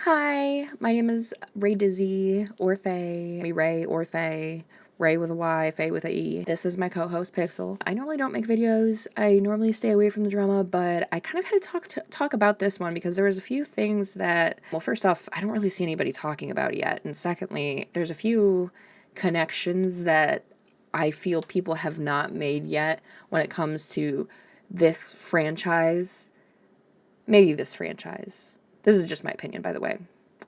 Hi, my name is Ray Dizzy, or Faye. Ray, or Faye. Ray with a Y, Faye with a E. This is my co-host, Pixel. I normally don't make videos. I normally stay away from the drama, but I kind of had to talk about this one because there was a few things that, well, first off, I don't really see anybody talking about it yet. And secondly, there's a few connections that I feel people have not made yet when it comes to this franchise. Maybe this franchise. This is just my opinion, by the way.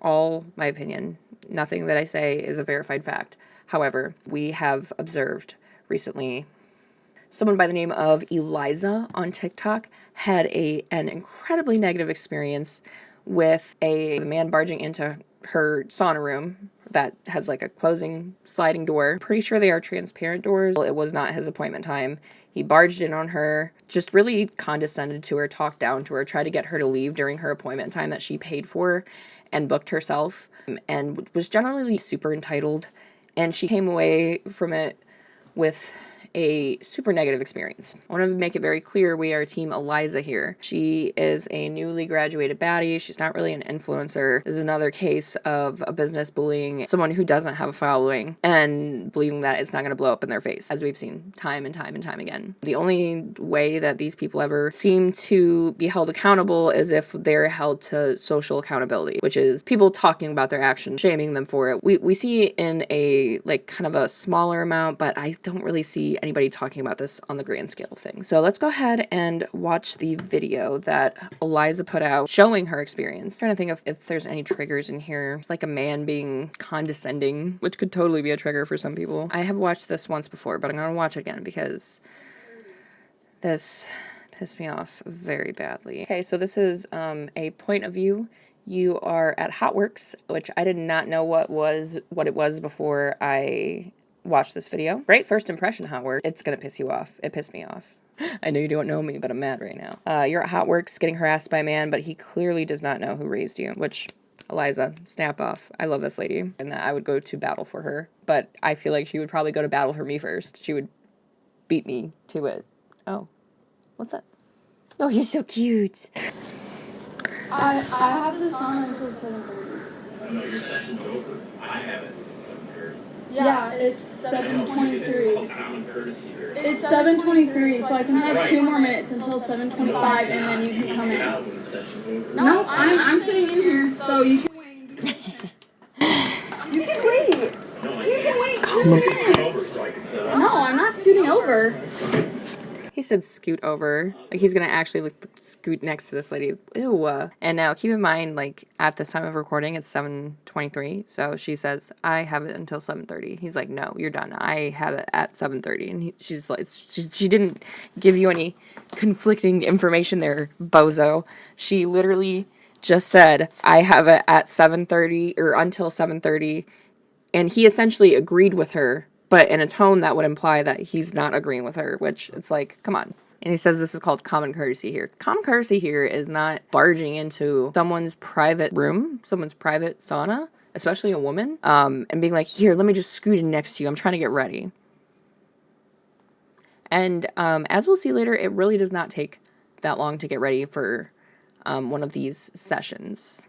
All my opinion. Nothing that I say is a verified fact. However, we have observed recently someone by the name of Eliza on TikTok had an incredibly negative experience with the man barging into her sauna room that has like a closing sliding door. Pretty sure they are transparent doors. It was not his appointment time. He barged in on her, just really condescended to her, talked down to her, tried to get her to leave during her appointment time that she paid for and booked herself, and was generally super entitled. And she came away from it with a super negative experience. I want to make it very clear we are Team Eliza here. She is a newly graduated baddie. She's not really an influencer. This is another case of a business bullying someone who doesn't have a following and believing that it's not going to blow up in their face, as we've seen time and time and time again. The only way that these people ever seem to be held accountable is if they're held to social accountability, which is people talking about their actions, shaming them for it. We see in a kind of a smaller amount, but I don't really see anybody talking about this on the grand scale of things. So let's go ahead and watch the video that Eliza put out showing her experience. I'm trying to think if there's any triggers in here. It's like a man being condescending, which could totally be a trigger for some people. I have watched this once before, but I'm gonna watch it again because this pissed me off very badly. Okay, so this is a point of view. You are at Hotworx, which I did not know what it was before I watched this video. Great first impression, Hotworx. It's gonna piss you off. It pissed me off. I know you don't know me, but I'm mad right now. You're at Hotworx getting harassed by a man, but he clearly does not know who raised you, which, Eliza, snap off. I love this lady, and that I would go to battle for her, but I feel like she would probably go to battle for me first. She would beat me to it. Oh, what's that? Oh, you're so cute. I have this on until 7:30. I know your session's over. I have it at 7:30. Yeah, it's 7:23. Common courtesy here. It's 7:23, so I can have 2 more minutes until 7:25, and then you can come in. Now when the session's over. No, I'm sitting in here, so you can wait. You can wait. You can wait 2 minutes. Over so I can set up. No, I'm not scooting over. He said scoot over. Like, he's gonna actually scoot next to this lady. Ew. And now, keep in mind, at this time of recording, it's 7:23. So she says, I have it until 7:30. He's like, no, you're done. I have it at 7:30. And she's like, she didn't give you any conflicting information there, bozo. She literally just said, I have it at 7:30 or until 7:30. And he essentially agreed with her, but in a tone that would imply that he's not agreeing with her, which it's like, come on. And he says this is called common courtesy here. Common courtesy here is not barging into someone's private room, someone's private sauna, especially a woman, and being like, here, let me just scoot in next to you. I'm trying to get ready. And as we'll see later, it really does not take that long to get ready for one of these sessions.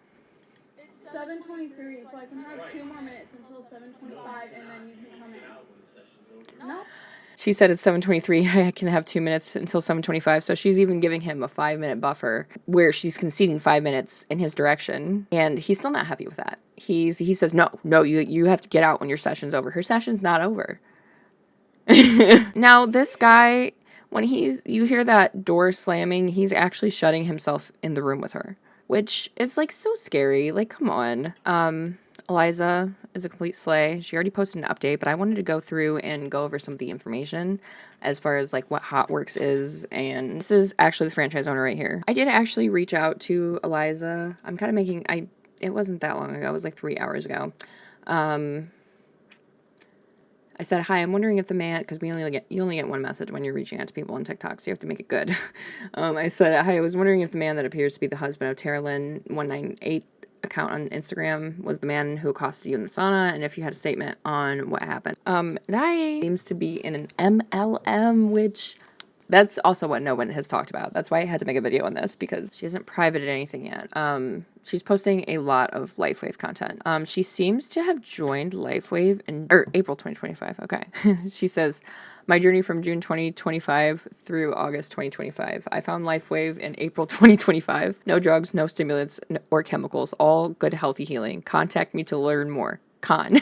It's 7:23, so I can have 2 more minutes until 7:25, and then you can come in. No. She said it's 7:23. I can have 2 minutes until 7:25. So she's even giving him a 5-minute buffer where she's conceding 5 minutes in his direction. And he's still not happy with that. He says, no, you have to get out when your session's over. Her session's not over. Now, this guy, when you hear that door slamming, he's actually shutting himself in the room with her, which is so scary. Come on. Eliza is a complete slay. She already posted an update, but I wanted to go through and go over some of the information as far as what Hotworx is, and this is actually the franchise owner right here. I did actually reach out to Eliza. I'm kind of it wasn't that long ago. It was 3 hours ago. I said, hi, I'm wondering if the man, because you only get one message when you're reaching out to people on TikTok, so you have to make it good. I said, hi, I was wondering if the man that appears to be the husband of Tara Lynn 198 account on Instagram was the man who accosted you in the sauna, and if you had a statement on what happened. Guy seems to be in an MLM, which That's also what no one has talked about. That's why I had to make a video on this, because she hasn't privated anything yet. She's posting a lot of LifeWave content. She seems to have joined LifeWave in April 2025. Okay. She says, my journey from June 2025 through August 2025. I found LifeWave in April 2025. No drugs, no stimulants or chemicals, all good, healthy healing. Contact me to learn more. Con.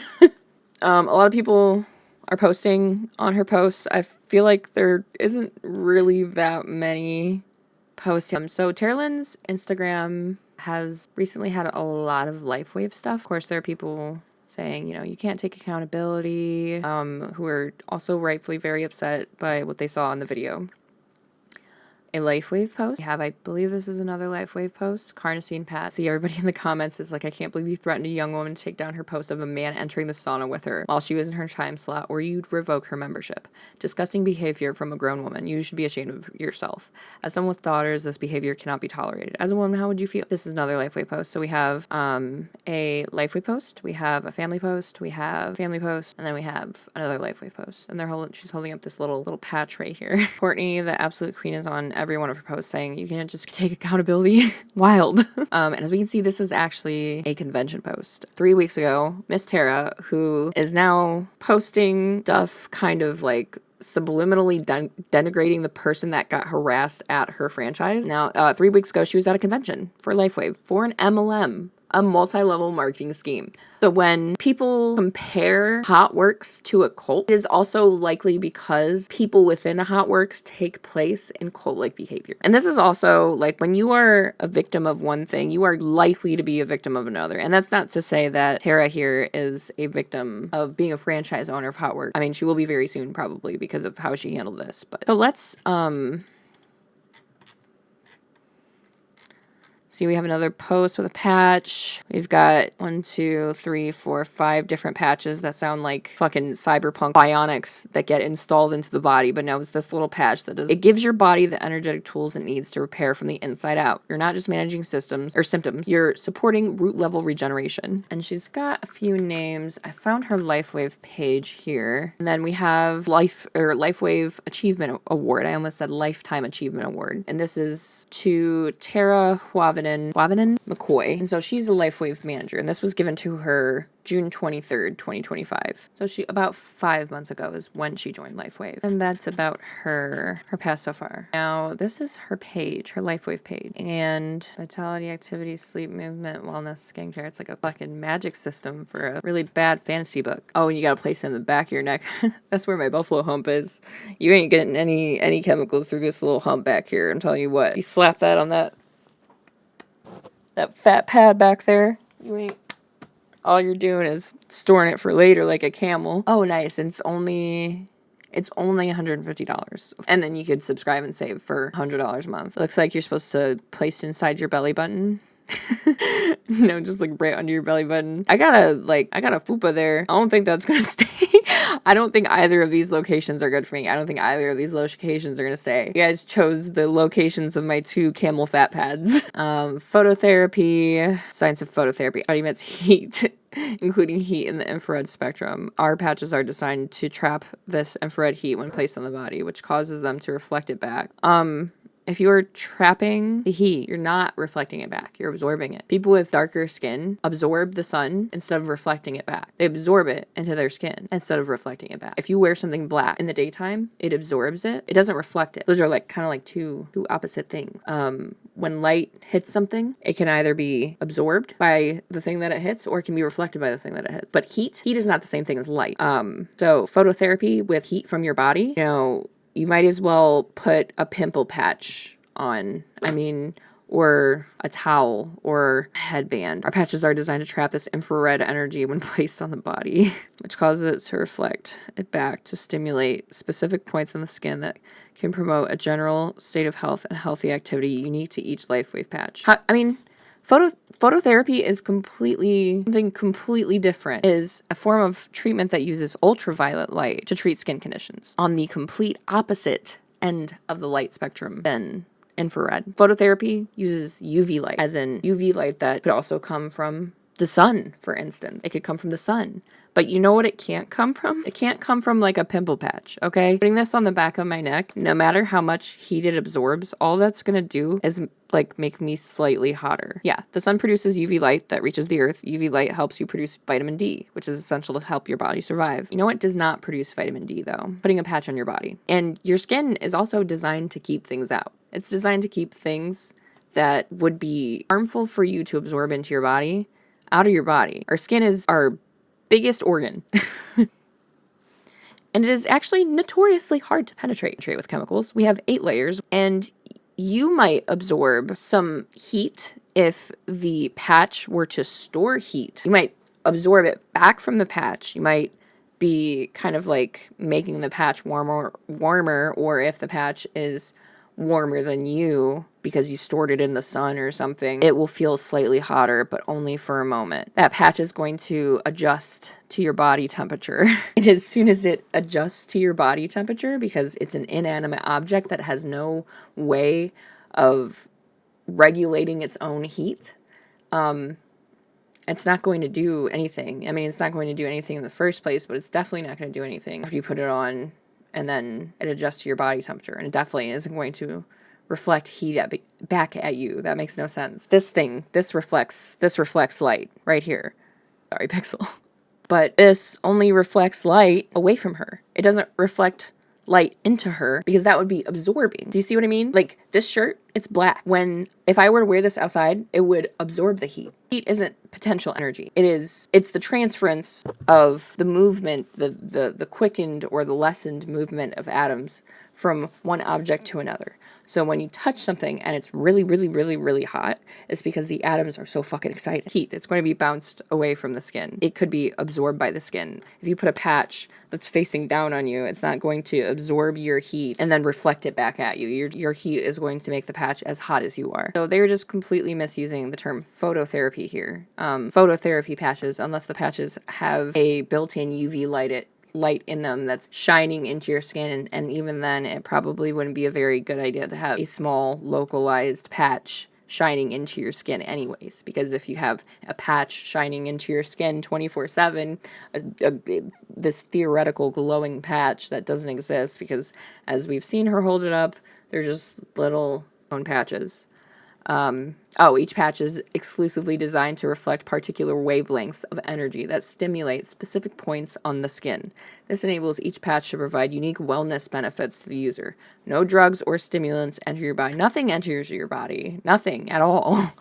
A lot of people are posting on her posts. I feel like there isn't really that many posts. So Tara Lynn's Instagram has recently had a lot of LifeWave stuff. Of course, there are people saying, you know, you can't take accountability, who are also rightfully very upset by what they saw in the video. A LifeWave post. I believe this is another LifeWave post. Carnosine Pat. See, everybody in the comments is like, I can't believe you threatened a young woman to take down her post of a man entering the sauna with her while she was in her time slot, or you'd revoke her membership. Disgusting behavior from a grown woman. You should be ashamed of yourself. As someone with daughters, this behavior cannot be tolerated. As a woman, how would you feel? This is another LifeWave post. So we have a LifeWave post, we have a family post, we have family post, and then we have another LifeWave post. And she's holding up this little patch right here. Courtney, the absolute queen, is on every one of her posts saying you can't just take accountability. Wild. And as we can see, this is actually a convention post. 3 weeks ago, Miss Tara, who is now posting stuff kind of like subliminally denigrating the person that got harassed at her franchise. Now, 3 weeks ago, she was at a convention for LifeWave for an MLM, a multi-level marketing scheme. So when people compare Hotworx to a cult, it is also likely because people within a Hotworx take place in cult-like behavior. And this is also like when you are a victim of one thing, you are likely to be a victim of another. And that's not to say that Tara here is a victim of being a franchise owner of Hotworx. I mean, she will be very soon probably because of how she handled this. But so let's see, we have another post with a patch. We've got 1, 2, 3, 4, 5 different patches that sound like fucking cyberpunk bionics that get installed into the body. But no, it's this little patch that does. It gives your body the energetic tools it needs to repair from the inside out. You're not just managing symptoms. You're supporting root level regeneration. And she's got a few names. I found her LifeWave page here. And then we have LifeWave Achievement Award. I almost said Lifetime Achievement Award. And this is to Tara Huavinen McCoy. And so she's a LifeWave manager, and this was given to her June 23rd, 2025. So she, about 5 months ago, is when she joined LifeWave. And that's about her past so far. Now, this is her page, her LifeWave page. And vitality, activity, sleep, movement, wellness, skincare. It's like a fucking magic system for a really bad fantasy book. Oh, and you gotta place it in the back of your neck. That's where my buffalo hump is. You ain't getting any chemicals through this little hump back here, I'm telling you what. You slap that on that fat pad back there, you ain't. All you're doing is storing it for later like a camel. Oh, nice. It's only $150. And then you could subscribe and save for $100 a month. It looks like you're supposed to place it inside your belly button. No, just like right under your belly button. I got a fupa there. I don't think that's gonna stay. I don't think either of these locations are good for me. I don't think either of these locations are gonna stay. You guys chose the locations of my 2 camel fat pads. Phototherapy, science of phototherapy. Body emits heat, including heat in the infrared spectrum. Our patches are designed to trap this infrared heat when placed on the body, which causes them to reflect it back. If you're trapping the heat, you're not reflecting it back. You're absorbing it. People with darker skin absorb the sun instead of reflecting it back. They absorb it into their skin instead of reflecting it back. If you wear something black in the daytime, it absorbs it. It doesn't reflect it. Those are like kind of like two opposite things. When light hits something, it can either be absorbed by the thing that it hits or it can be reflected by the thing that it hits. But heat is not the same thing as light. So phototherapy with heat from your body, you might as well put a pimple patch on, or a towel or a headband. Our patches are designed to trap this infrared energy when placed on the body, which causes it to reflect it back to stimulate specific points in the skin that can promote a general state of health and healthy activity unique to each LifeWave patch. Phototherapy is something completely different. It is a form of treatment that uses ultraviolet light to treat skin conditions on the complete opposite end of the light spectrum than infrared. Phototherapy uses UV light, as in UV light that could also come from the sun, for instance. It could come from the sun. But you know what it can't come from? It can't come from like a pimple patch, okay? Putting this on the back of my neck, no matter how much heat it absorbs, all that's gonna do is like make me slightly hotter. Yeah, the sun produces UV light that reaches the earth. UV light helps you produce vitamin D, which is essential to help your body survive. You know what does not produce vitamin D though? Putting a patch on your body. And your skin is also designed to keep things out. It's designed to keep things that would be harmful for you to absorb into your body out of your body. Our skin is our biggest organ. And it is actually notoriously hard to penetrate with chemicals. We have 8 layers, and you might absorb some heat if the patch were to store heat. You might absorb it back from the patch. You might be kind of like making the patch warmer, or if the patch is warmer than you because you stored it in the sun or something, it will feel slightly hotter, but only for a moment. That patch is going to adjust to your body temperature. And as soon as it adjusts to your body temperature, because it's an inanimate object that has no way of regulating its own heat, it's not going to do anything. I mean, it's not going to do anything in the first place, but it's definitely not going to do anything after you put it on and then it adjusts to your body temperature. And it definitely isn't going to reflect heat back at you. That makes no sense. This reflects light right here. Sorry, Pixel. But this only reflects light away from her. It doesn't reflect light into her because that would be absorbing. Do you see what I mean? Like this shirt, it's black. If I were to wear this outside, it would absorb the heat. Heat isn't potential energy. It's the transference of the movement, the quickened or the lessened movement of atoms from one object to another. So when you touch something and it's really, really, really, really hot, it's because the atoms are so fucking excited. Heat, it's going to be bounced away from the skin. It could be absorbed by the skin. If you put a patch that's facing down on you, it's not going to absorb your heat and then reflect it back at you. Your heat is going to make the patch as hot as you are. So they're just completely misusing the term phototherapy here. Phototherapy patches, unless the patches have a built-in UV light in them that's shining into your skin, and even then it probably wouldn't be a very good idea to have a small localized patch shining into your skin anyways, because if you have a patch shining into your skin 24/7, this theoretical glowing patch that doesn't exist, because as we've seen her hold it up, they're just little bone patches. Each patch is exclusively designed to reflect particular wavelengths of energy that stimulate specific points on the skin. This enables each patch to provide unique wellness benefits to the user. No drugs or stimulants enter your body. Nothing enters your body. Nothing at all.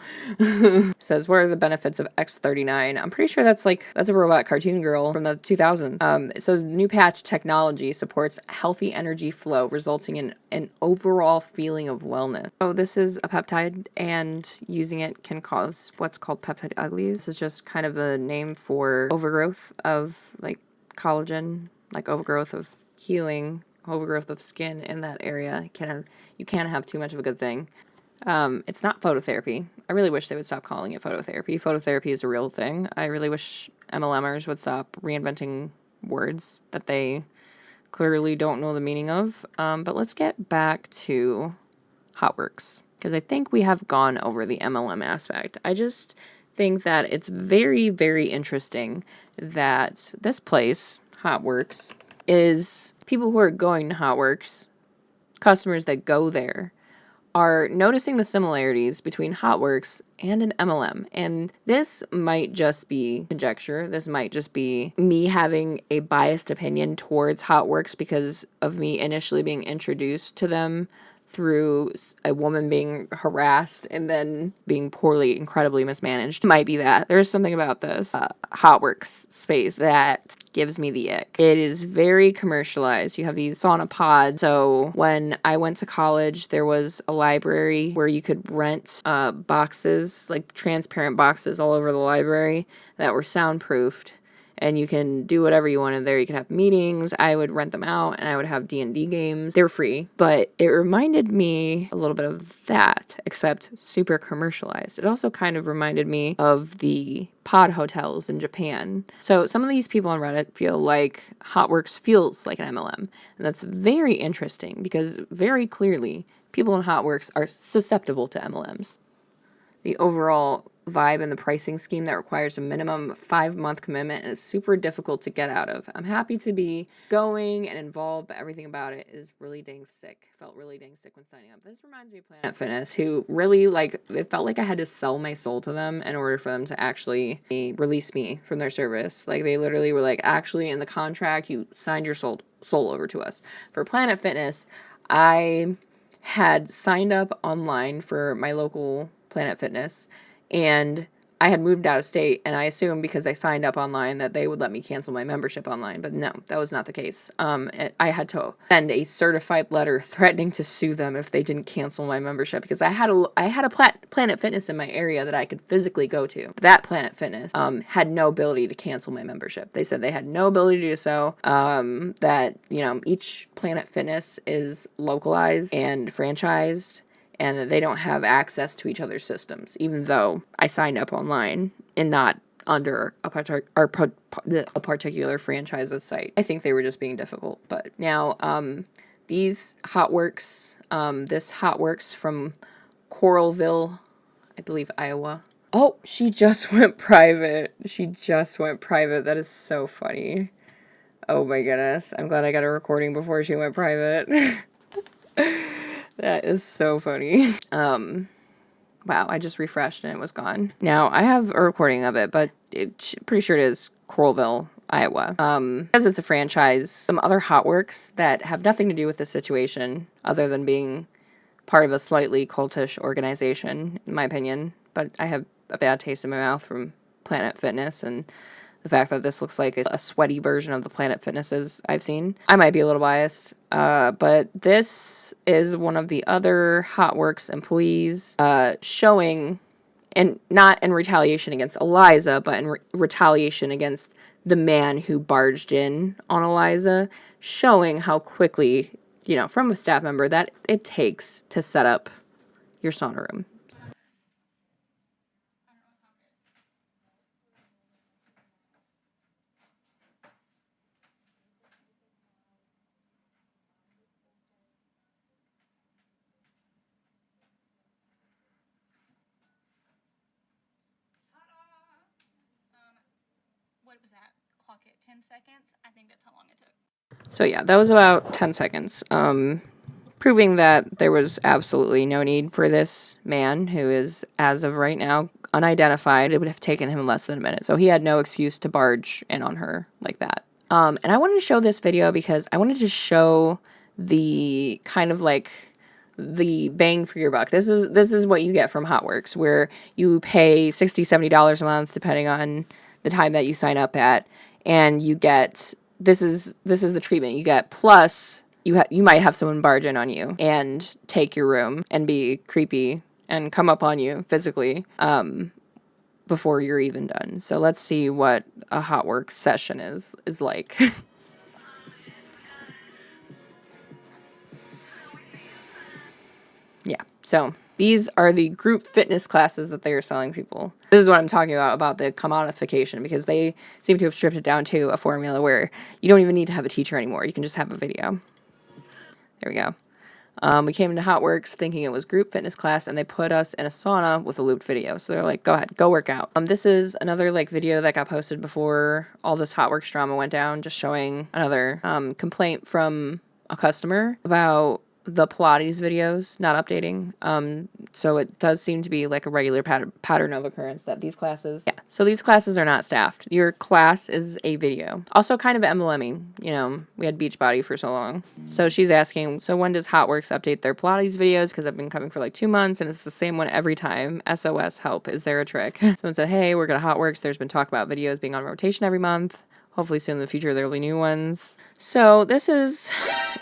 Says, what are the benefits of X39? I'm pretty sure that's a robot cartoon girl from the 2000s. It says, new patch technology supports healthy energy flow, resulting in an overall feeling of wellness. So this is a peptide, and using it can cause what's called peptide uglies. This is just kind of a name for overgrowth of like collagen, like overgrowth of healing, overgrowth of skin in that area. You can't have too much of a good thing. It's not phototherapy. I really wish they would stop calling it phototherapy. Phototherapy is a real thing. I really wish MLMers would stop reinventing words that they clearly don't know the meaning of. But let's get back to Hotworx, because I think we have gone over the MLM aspect. I just think that it's very, very interesting that this place, Hotworx, is people who are going to Hotworx, customers that go there, are noticing the similarities between Hotworx and an MLM. And this might just be conjecture. This might just be me having a biased opinion towards Hotworx because of me initially being introduced to them through a woman being harassed and then being incredibly mismanaged. Might be that. There's something about this Hotworx space that gives me the ick. It is very commercialized. You have these sauna pods. So when I went to college, there was a library where you could rent boxes, like transparent boxes all over the library that were soundproofed. And you can do whatever you wanted there. You could have meetings. I would rent them out, and I would have D&D games. They were free, but it reminded me a little bit of that, except super commercialized. It also kind of reminded me of the pod hotels in Japan. So some of these people on Reddit feel like Hotworx feels like an MLM. And that's very interesting because very clearly people in Hotworx are susceptible to MLMs. The overall vibe and the pricing scheme that requires a minimum 5-month commitment and is super difficult to get out of. I'm happy to be going and involved, but everything about it is really dang sick. Felt really dang sick when signing up. This reminds me of Planet Fitness, who really, like, it felt like I had to sell my soul to them in order for them to actually release me from their service. Like, they literally were like, actually, in the contract, you signed your soul over to us. For Planet Fitness, I had signed up online for my local Planet Fitness, and I had moved out of state, and I assumed because I signed up online that they would let me cancel my membership online, but no, that was not the case. I had to send a certified letter threatening to sue them if they didn't cancel my membership, because I had a Planet Fitness in my area that I could physically go to. That Planet Fitness had no ability to cancel my membership. They said they had no ability to do so, that, you know, each Planet Fitness is localized and franchised, and that they don't have access to each other's systems, even though I signed up online and not under a particular franchise's site. I think they were just being difficult. But now, these Hotworx, this Hotworx from Coralville, I believe, Iowa. Oh, she just went private. She just went private. That is so funny. Oh my goodness. I'm glad I got a recording before she went private. That is so funny. Wow, I just refreshed and it was gone. Now, I have a recording of it, but pretty sure it is Coralville, Iowa. Because it's a franchise, some other Hotworx that have nothing to do with the situation, other than being part of a slightly cultish organization, in my opinion. But I have a bad taste in my mouth from Planet Fitness, and the fact that this looks like a sweaty version of the Planet Fitnesses I've seen. I might be a little biased, but this is one of the other Hotworx employees showing, and not in retaliation against Eliza, but in retaliation against the man who barged in on Eliza, showing how quickly, you know, from a staff member, that it takes to set up your sauna room. What was that? Clock it 10 seconds? I think that's how long it took. So yeah, that was about 10 seconds. Proving that there was absolutely no need for this man, who is, as of right now, unidentified. It would have taken him less than a minute. So he had no excuse to barge in on her like that. And I wanted to show this video because I wanted to show the kind of like the bang for your buck. This is what you get from Hotworx, where you pay $60-$70 a month depending on the time that you sign up at, and you get this is the treatment you get, plus you might have someone barge in on you and take your room and be creepy and come up on you physically before you're even done. So let's see what a Hotworx session is like. Yeah, so these are the group fitness classes that they are selling people. This is what I'm talking about the commodification, because they seem to have stripped it down to a formula where you don't even need to have a teacher anymore. You can just have a video. There we go. We came into Hotworx thinking it was group fitness class, and they put us in a sauna with a looped video. So they're like, go ahead, go work out. This is another like video that got posted before all this Hotworx drama went down, just showing another complaint from a customer about the Pilates videos not updating. So it does seem to be like a regular pattern of occurrence that these classes, so these classes are not staffed. Your class is a video. Also kind of MLM-y, you know, we had Beachbody for so long. So she's asking, so when does Hotworx update their Pilates videos? Because I've been coming for like 2 months and it's the same one every time. SOS, help. Is there a trick? Someone said, hey, we're going to Hotworx. There's been talk about videos being on rotation every month. Hopefully soon in the future there will be new ones. So this is,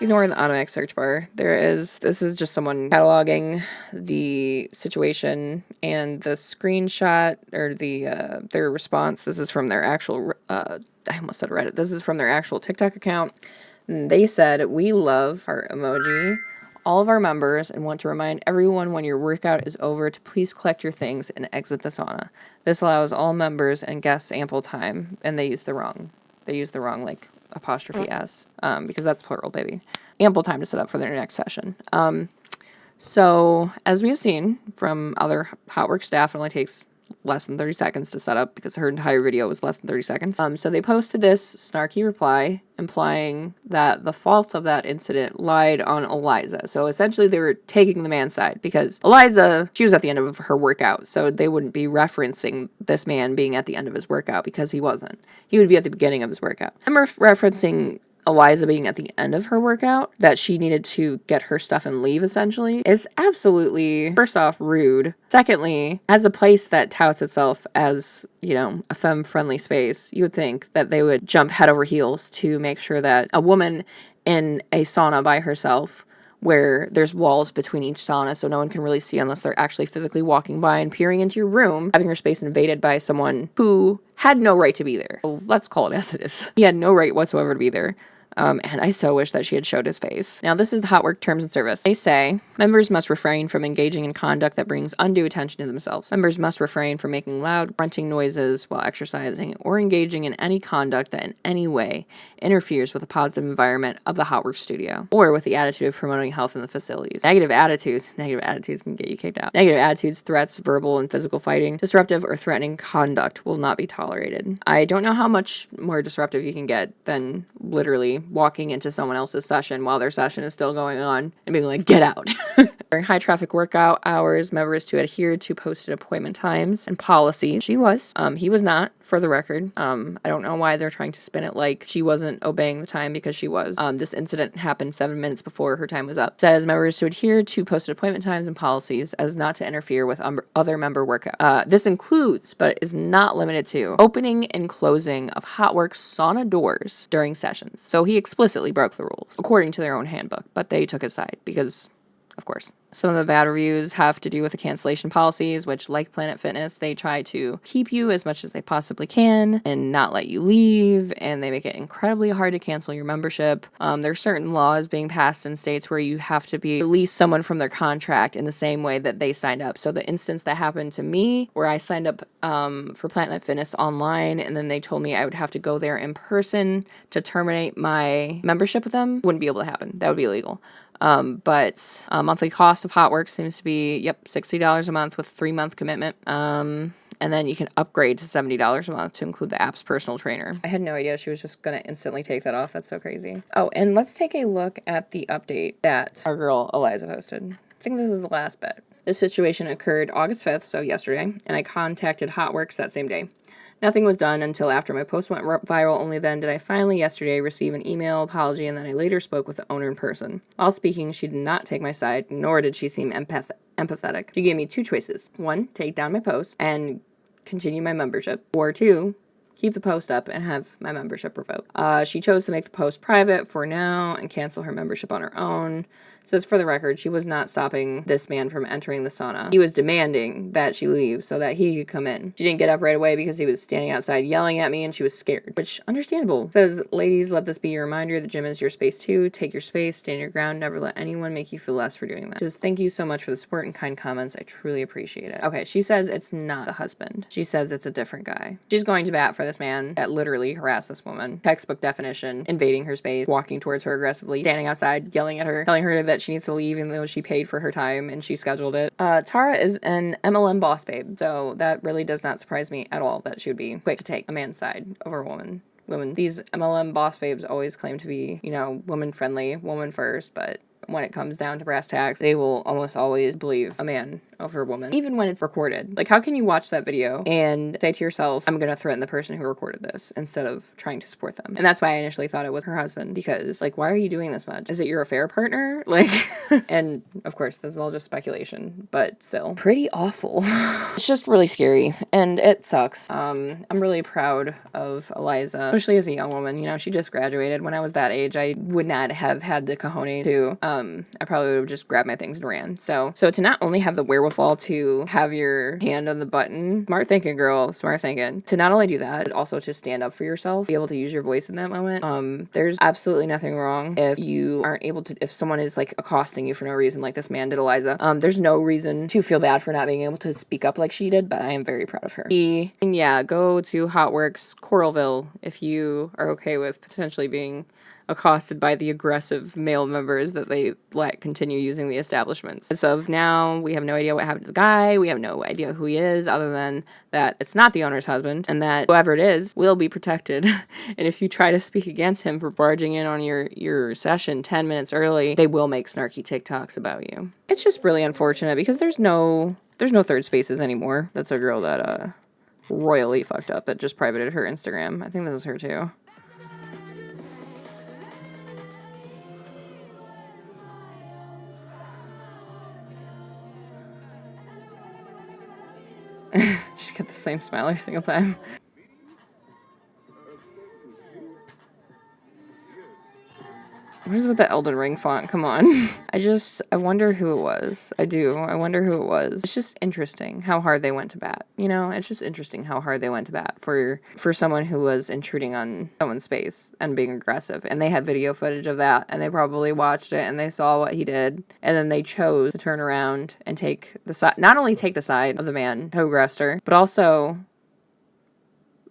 ignore the automatic search bar. This is just someone cataloging the situation, and the screenshot or their response. This is from their actual, I almost said Reddit. This is from their actual TikTok account. And they said, we love heart emoji, all of our members, and want to remind everyone when your workout is over to please collect your things and exit the sauna. This allows all members and guests ample time. And they use the wrong like apostrophe s, because that's plural, baby. Ample time to set up for their next session. So as we've seen from other Hotworx staff, it only takes less than 30 seconds to set up because her entire video was less than 30 seconds. So they posted this snarky reply implying that the fault of that incident lied on Eliza. So essentially they were taking the man's side because Eliza, she was at the end of her workout, so they wouldn't be referencing this man being at the end of his workout because he wasn't. He would be at the beginning of his workout. I'm referencing Eliza being at the end of her workout, that she needed to get her stuff and leave, essentially, is absolutely, first off, rude. Secondly, as a place that touts itself as, you know, a femme-friendly space, you would think that they would jump head over heels to make sure that a woman in a sauna by herself, where there's walls between each sauna so no one can really see unless they're actually physically walking by and peering into your room, having her space invaded by someone who had no right to be there. So let's call it as it is. He had no right whatsoever to be there. And I so wish that she had showed his face. Now, this is the Hotworx Terms and Service. They say, members must refrain from engaging in conduct that brings undue attention to themselves. Members must refrain from making loud, grunting noises while exercising or engaging in any conduct that in any way interferes with the positive environment of the Hotworx studio or with the attitude of promoting health in the facilities. Negative attitudes can get you kicked out. Negative attitudes, threats, verbal and physical fighting, disruptive or threatening conduct will not be tolerated. I don't know how much more disruptive you can get than literally walking into someone else's session while their session is still going on and being like, get out. During high traffic workout hours, members to adhere to posted appointment times and policies. She was. He was not, for the record. I don't know why they're trying to spin it like she wasn't obeying the time, because she was. This incident happened 7 minutes before her time was up. Says members to adhere to posted appointment times and policies as not to interfere with other member workout. This includes, but is not limited to, opening and closing of Hotworx sauna doors during sessions. So he explicitly broke the rules, according to their own handbook, but they took his side because, of course. Some of the bad reviews have to do with the cancellation policies, which, like Planet Fitness, they try to keep you as much as they possibly can and not let you leave, and they make it incredibly hard to cancel your membership. There's certain laws being passed in states where you have to release someone from their contract in the same way that they signed up. So the instance that happened to me, where I signed up for Planet Fitness online, and then they told me I would have to go there in person to terminate my membership with them, wouldn't be able to happen. That would be illegal. But monthly cost of Hotworx seems to be, $60 a month with 3-month commitment. And then you can upgrade to $70 a month to include the app's personal trainer. I had no idea she was just going to instantly take that off. That's so crazy. Oh, and let's take a look at the update that our girl Eliza posted. I think this is the last bit. This situation occurred August 5th, so yesterday, and I contacted Hotworx that same day. Nothing was done until after my post went viral. Only then did I finally yesterday receive an email apology, and then I later spoke with the owner in person. While speaking, she did not take my side, nor did she seem empathetic. She gave me 2 choices. 1, take down my post and continue my membership, or 2, keep the post up and have my membership revoked. She chose to make the post private for now and cancel her membership on her own. Says, for the record, she was not stopping this man from entering the sauna. He was demanding that she leave so that he could come in. She didn't get up right away because he was standing outside yelling at me, and she was scared, which, understandable. Says, ladies, let this be your reminder. The gym is your space too. Take your space, stand your ground, never let anyone make you feel less for doing that. Just thank you so much for the support and kind comments. I truly appreciate it. Okay, she says it's not the husband. She says it's a different guy. She's going to bat for this man that literally harassed this woman. Textbook definition, invading her space, walking towards her aggressively, standing outside, yelling at her, telling her that she needs to leave even though she paid for her time and she scheduled it. Tara is an MLM boss babe, so that really does not surprise me at all that she would be quick to take a man's side over a woman. These MLM boss babes always claim to be, woman friendly, woman first, but when it comes down to brass tacks, they will almost always believe a man over a woman, even when it's recorded. Like, how can you watch that video and say to yourself, I'm gonna threaten the person who recorded this, instead of trying to support them? And that's why I initially thought it was her husband, because, like, why are you doing this much? Is it your affair partner? Like, and of course, this is all just speculation, but still, pretty awful. It's just really scary, and it sucks. I'm really proud of Eliza, especially as a young woman. She just graduated. When I was that age, I would not have had the cojones to, I probably would have just grabbed my things and ran. So to not only have the wherewithal to have your hand on the button, smart thinking, girl, smart thinking, to not only do that, but also to stand up for yourself, be able to use your voice in that moment. There's absolutely nothing wrong if you aren't able to, if someone is like accosting you for no reason, like this man did Eliza. There's no reason to feel bad for not being able to speak up like she did, but I am very proud of her. And yeah, go to Hotworx Coralville if you are okay with potentially being accosted by the aggressive male members that they let continue using the establishments. As of now, we have no idea what happened to the guy. We have no idea who he is, other than that it's not the owner's husband, and that whoever it is will be protected. And if you try to speak against him for barging in on your session 10 minutes early, they will make snarky TikToks about you. It's just really unfortunate because there's no third spaces anymore. That's a girl that royally fucked up that just privated her Instagram. I think this is her too. She's got the same smile every single time. What is with the Elden Ring font? Come on. I wonder who it was. I wonder who it was. It's just interesting how hard they went to bat. You know, it's just interesting how hard they went to bat for someone who was intruding on someone's space and being aggressive. And they had video footage of that, and they probably watched it and they saw what he did. And then they chose to turn around and take the side, not only take the side of the man who aggressed her, but also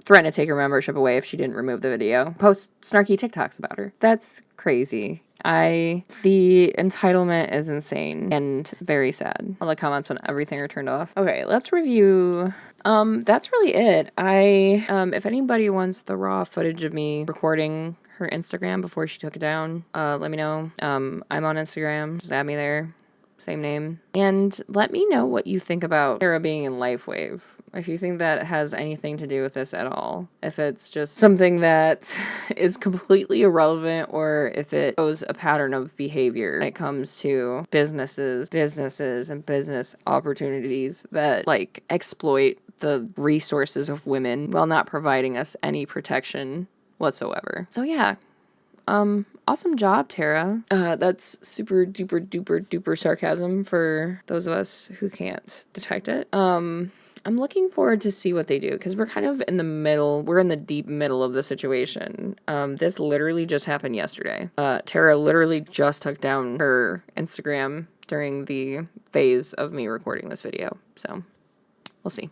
threaten to take her membership away if she didn't remove the video. Post snarky TikToks about her. That's crazy. The entitlement is insane and very sad. All the comments on everything are turned off. Okay, let's review. That's really it. If anybody wants the raw footage of me recording her Instagram before she took it down, let me know. I'm on Instagram. Just add me there. Same name. And let me know what you think about Tara being in LifeWave. If you think that has anything to do with this at all. If it's just something that is completely irrelevant, or if it shows a pattern of behavior when it comes to businesses and business opportunities that like exploit the resources of women while not providing us any protection whatsoever. So yeah. Awesome job, Tara. That's super duper duper duper sarcasm for those of us who can't detect it. I'm looking forward to see what they do, because we're kind of in the middle. We're in the deep middle of the situation. This literally just happened yesterday. Tara literally just took down her Instagram during the phase of me recording this video. So we'll see.